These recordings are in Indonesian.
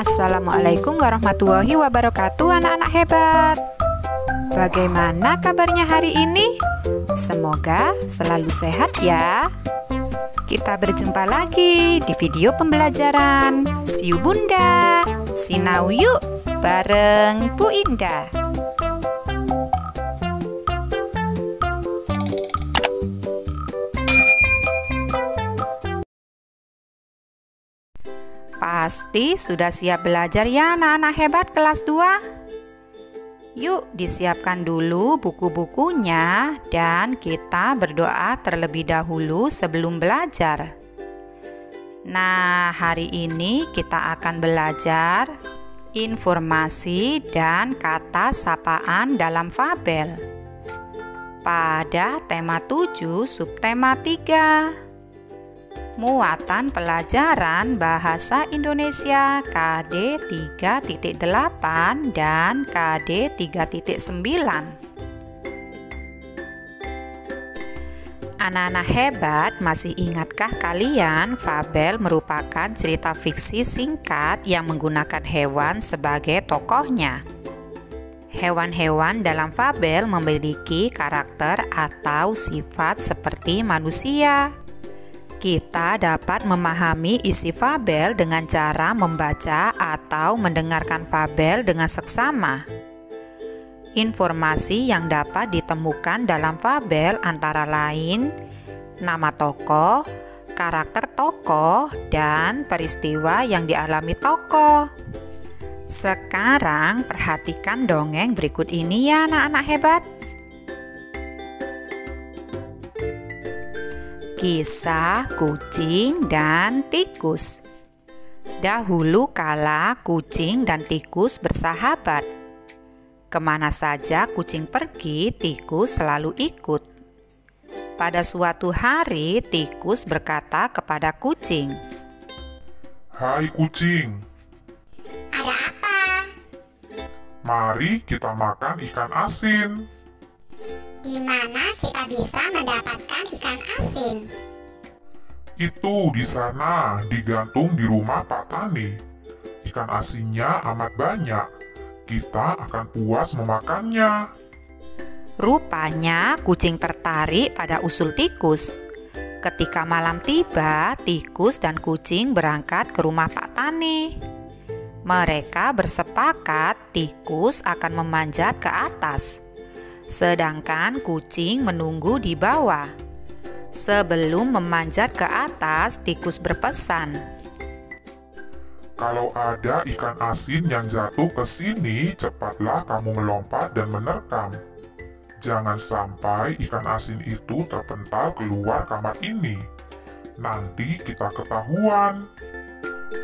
Assalamualaikum warahmatullahi wabarakatuh, anak-anak hebat. Bagaimana kabarnya hari ini? Semoga selalu sehat ya. Kita berjumpa lagi di video pembelajaran Siu Bunda, Sinau yuk bareng Bu Indah. Pasti sudah siap belajar ya anak-anak hebat kelas 2? Yuk disiapkan dulu buku-bukunya dan kita berdoa terlebih dahulu sebelum belajar. Nah, hari ini kita akan belajar informasi dan kata sapaan dalam fabel pada tema 7 subtema 3. Muatan pelajaran Bahasa Indonesia KD 3.8 dan KD 3.9. Anak-anak hebat, masih ingatkah kalian fabel merupakan cerita fiksi singkat yang menggunakan hewan sebagai tokohnya? Hewan-hewan dalam fabel memiliki karakter atau sifat seperti manusia. Kita dapat memahami isi fabel dengan cara membaca atau mendengarkan fabel dengan seksama. Informasi yang dapat ditemukan dalam fabel antara lain nama tokoh, karakter tokoh, dan peristiwa yang dialami tokoh. Sekarang perhatikan dongeng berikut ini ya anak-anak hebat. Kisah kucing dan tikus. Dahulu kala kucing dan tikus bersahabat. Kemana saja kucing pergi, tikus selalu ikut. Pada suatu hari, tikus berkata kepada kucing, "Hai kucing, ada apa? mari kita makan ikan asin." Di mana kita bisa mendapatkan ikan asin? Itu di sana, digantung di rumah Pak Tani. Ikan asinnya amat banyak. Kita akan puas memakannya. Rupanya kucing tertarik pada usul tikus. Ketika malam tiba, tikus dan kucing berangkat ke rumah Pak Tani. Mereka bersepakat tikus akan memanjat ke atas, sedangkan kucing menunggu di bawah. Sebelum memanjat ke atas, tikus berpesan, Kalau ada ikan asin yang jatuh ke sini, cepatlah kamu melompat dan menerkam. Jangan sampai ikan asin itu terpental keluar kamar ini. Nanti kita ketahuan.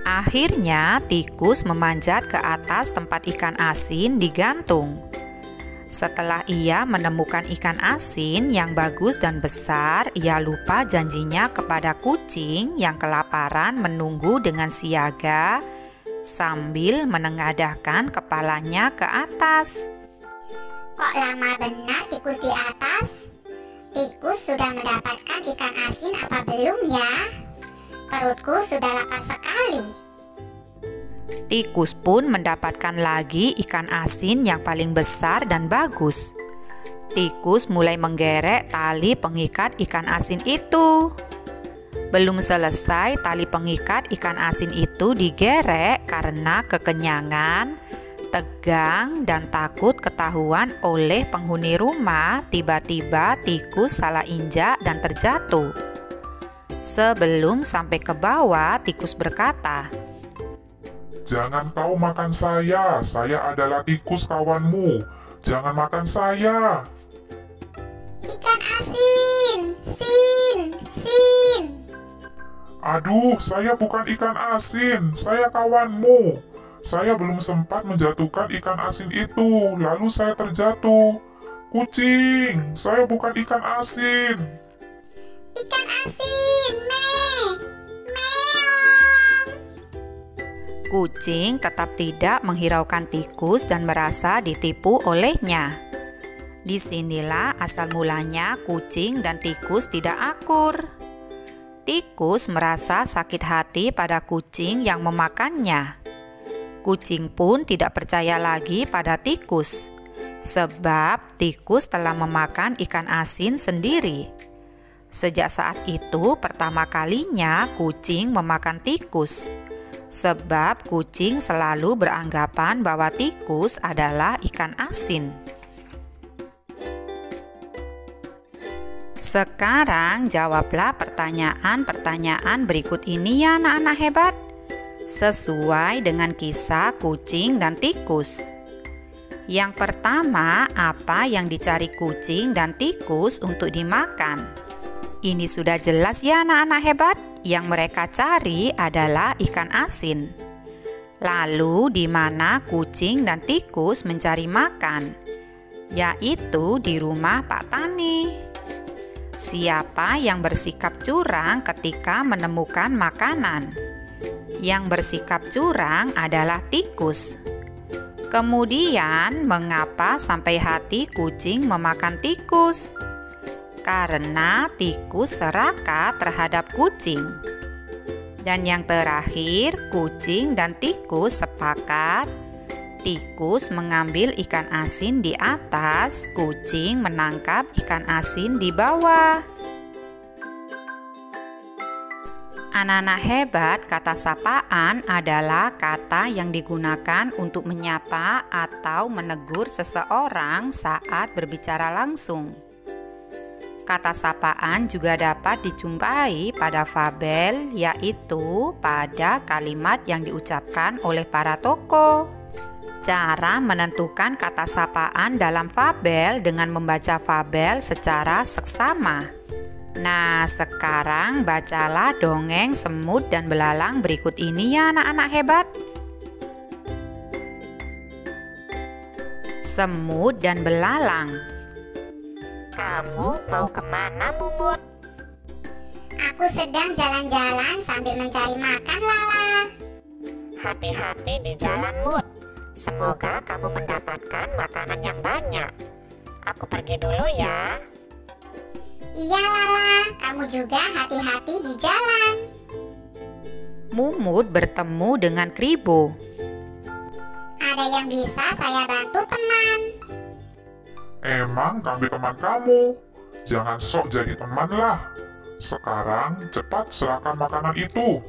Akhirnya tikus memanjat ke atas tempat ikan asin digantung. Setelah ia menemukan ikan asin yang bagus dan besar, ia lupa janjinya kepada kucing yang kelaparan menunggu dengan siaga sambil menengadahkan kepalanya ke atas. Kok lama benar tikus di atas? Tikus sudah mendapatkan ikan asin apa belum ya? Perutku sudah lapar sekali. Tikus pun mendapatkan lagi ikan asin yang paling besar dan bagus. Tikus mulai menggerek tali pengikat ikan asin itu. Belum selesai, tali pengikat ikan asin itu digerek karena kekenyangan, tegang, dan takut ketahuan oleh penghuni rumah. Tiba-tiba tikus salah injak dan terjatuh. Sebelum sampai ke bawah, tikus berkata, Jangan kau makan saya adalah tikus kawanmu. Jangan makan saya. Ikan asin, sin. Aduh, saya bukan ikan asin, saya kawanmu. Saya belum sempat menjatuhkan ikan asin itu, lalu saya terjatuh. Kucing, saya bukan ikan asin. Ikan asin, meong. kucing tetap tidak menghiraukan tikus dan merasa ditipu olehnya. Disinilah asal mulanya kucing dan tikus tidak akur. Tikus merasa sakit hati pada kucing yang memakannya. Kucing pun tidak percaya lagi pada tikus, sebab tikus telah memakan ikan asin sendiri. Sejak saat itu pertama kalinya kucing memakan tikus, sebab kucing selalu beranggapan bahwa tikus adalah ikan asin. Sekarang jawablah pertanyaan-pertanyaan berikut ini ya anak-anak hebat, sesuai dengan kisah kucing dan tikus. Yang pertama, apa yang dicari kucing dan tikus untuk dimakan? Ini sudah jelas ya anak-anak hebat, yang mereka cari adalah ikan asin. Lalu di mana kucing dan tikus mencari makan? Yaitu di rumah Pak Tani. Siapa yang bersikap curang ketika menemukan makanan? Yang bersikap curang adalah tikus. Kemudian, mengapa sampai hati kucing memakan tikus? Karena tikus serakah terhadap kucing. Dan yang terakhir, kucing dan tikus sepakat. Tikus mengambil ikan asin di atas, kucing menangkap ikan asin di bawah. Anak-anak hebat, kata sapaan adalah kata yang digunakan untuk menyapa atau menegur seseorang saat berbicara langsung. Kata sapaan juga dapat dijumpai pada fabel, yaitu pada kalimat yang diucapkan oleh para tokoh. Cara menentukan kata sapaan dalam fabel dengan membaca fabel secara seksama. Nah, sekarang bacalah dongeng semut dan belalang berikut ini ya anak-anak hebat. Semut dan belalang. Kamu mau kemana, Mumut? Aku sedang jalan-jalan sambil mencari makan, Lala. Hati-hati di jalan, Mut. Semoga kamu mendapatkan makanan yang banyak. Aku pergi dulu ya. Iya, Lala. Kamu juga hati-hati di jalan. Mumut bertemu dengan Kribo. Ada yang bisa saya bantu, teman? Emang kami teman kamu? Jangan sok jadi teman lah. Sekarang cepat serahkan makanan itu.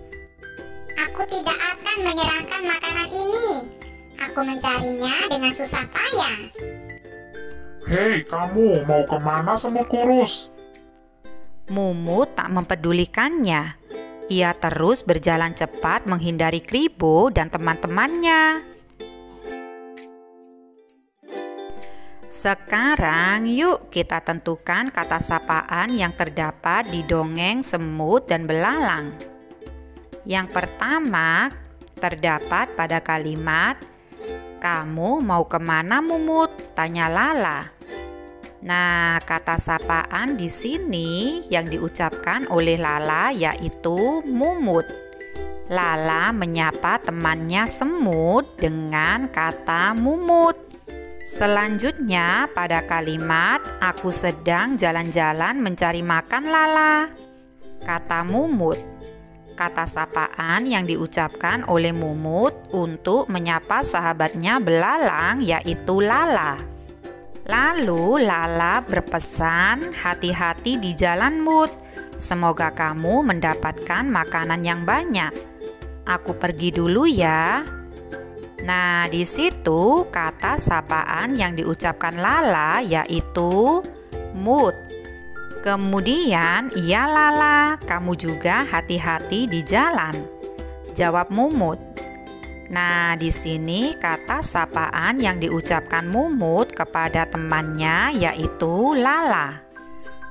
Aku tidak akan menyerahkan makanan ini. Aku mencarinya dengan susah payah. Hei, kamu mau kemana semut kurus? Mumut tak mempedulikannya. Ia terus berjalan cepat menghindari Kribo dan teman-temannya. Sekarang yuk kita tentukan kata sapaan yang terdapat di dongeng semut dan belalang. Yang pertama terdapat pada kalimat, "Kamu mau kemana, Mumut?" tanya Lala. Nah, kata sapaan di sini yang diucapkan oleh Lala yaitu Mumut. Lala menyapa temannya semut dengan kata Mumut. Selanjutnya pada kalimat, "Aku sedang jalan-jalan mencari makan, Lala." Kata Mumut. Kata sapaan yang diucapkan oleh Mumut untuk menyapa sahabatnya belalang yaitu Lala. Lalu Lala berpesan, "Hati-hati di jalan, Mut. Semoga kamu mendapatkan makanan yang banyak. Aku pergi dulu ya." Nah, di situ kata sapaan yang diucapkan Lala yaitu Mut. Kemudian, "Iya Lala, kamu juga hati-hati di jalan," jawab Mumut. Nah, di sini kata sapaan yang diucapkan Mumut kepada temannya yaitu Lala.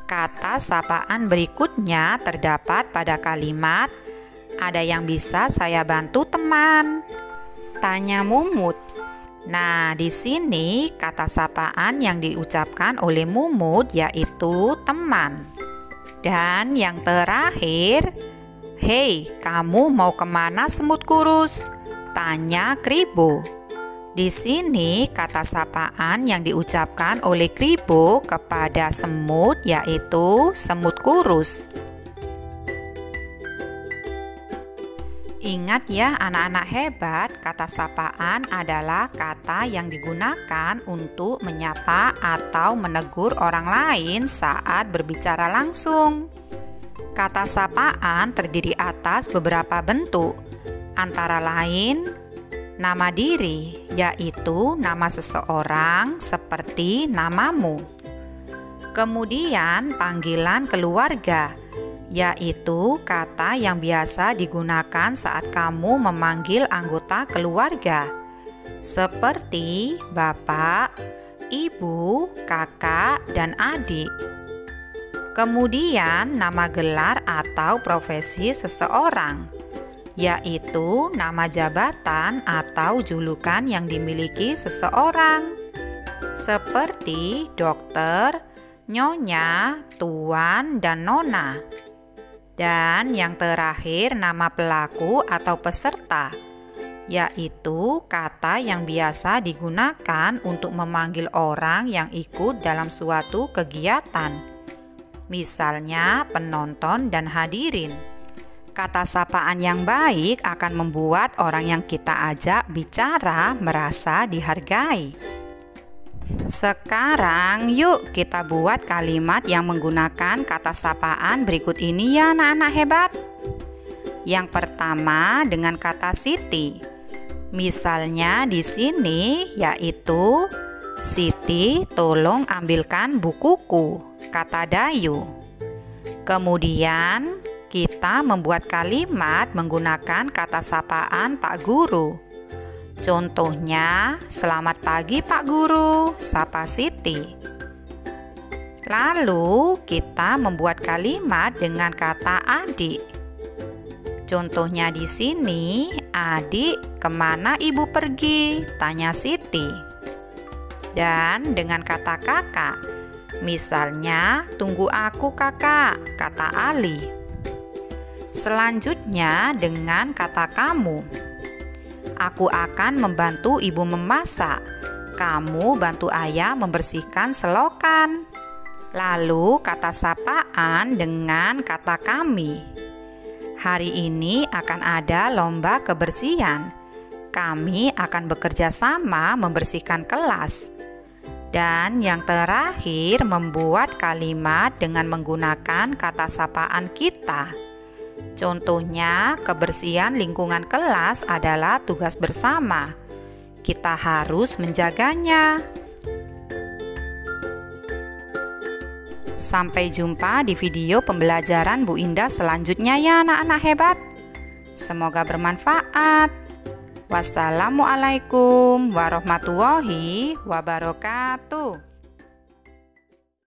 Kata sapaan berikutnya terdapat pada kalimat, "Ada yang bisa saya bantu, teman?" tanya Mumut. Nah, di sini kata sapaan yang diucapkan oleh Mumut yaitu teman. Dan yang terakhir, "Hei, kamu mau kemana semut kurus?" tanya Kribo. Di sini kata sapaan yang diucapkan oleh Kribo kepada semut yaitu semut kurus. Ingat ya anak-anak hebat, kata sapaan adalah kata yang digunakan untuk menyapa atau menegur orang lain saat berbicara langsung. Kata sapaan terdiri atas beberapa bentuk, antara lain nama diri, yaitu nama seseorang seperti namamu. Kemudian panggilan keluarga, yaitu kata yang biasa digunakan saat kamu memanggil anggota keluarga, seperti bapak, ibu, kakak, dan adik. Kemudian nama gelar atau profesi seseorang, yaitu nama jabatan atau julukan yang dimiliki seseorang, seperti dokter, nyonya, tuan, dan nona. Dan yang terakhir nama pelaku atau peserta, yaitu kata yang biasa digunakan untuk memanggil orang yang ikut dalam suatu kegiatan, misalnya penonton dan hadirin. Kata sapaan yang baik akan membuat orang yang kita ajak bicara merasa dihargai. Sekarang yuk kita buat kalimat yang menggunakan kata sapaan berikut ini ya anak-anak hebat. Yang pertama dengan kata Siti. Misalnya di sini yaitu, Siti tolong ambilkan bukuku, kata Dayu. Kemudian kita membuat kalimat menggunakan kata sapaan Pak Guru. Contohnya, selamat pagi Pak Guru, sapa Siti. Lalu kita membuat kalimat dengan kata adik. Contohnya di sini, adik, kemana ibu pergi? Tanya Siti. Dan dengan kata kakak, misalnya, tunggu aku kakak, kata Ali. Selanjutnya dengan kata kamu. Aku akan membantu ibu memasak. Kamu bantu ayah membersihkan selokan. Lalu kata sapaan dengan kata kami. Hari ini akan ada lomba kebersihan. Kami akan bekerja sama membersihkan kelas. Dan yang terakhir membuat kalimat dengan menggunakan kata sapaan kita. Contohnya, kebersihan lingkungan kelas adalah tugas bersama. Kita harus menjaganya. Sampai jumpa di video pembelajaran Bu Indah selanjutnya ya anak-anak hebat. Semoga bermanfaat. Wassalamualaikum warahmatullahi wabarakatuh.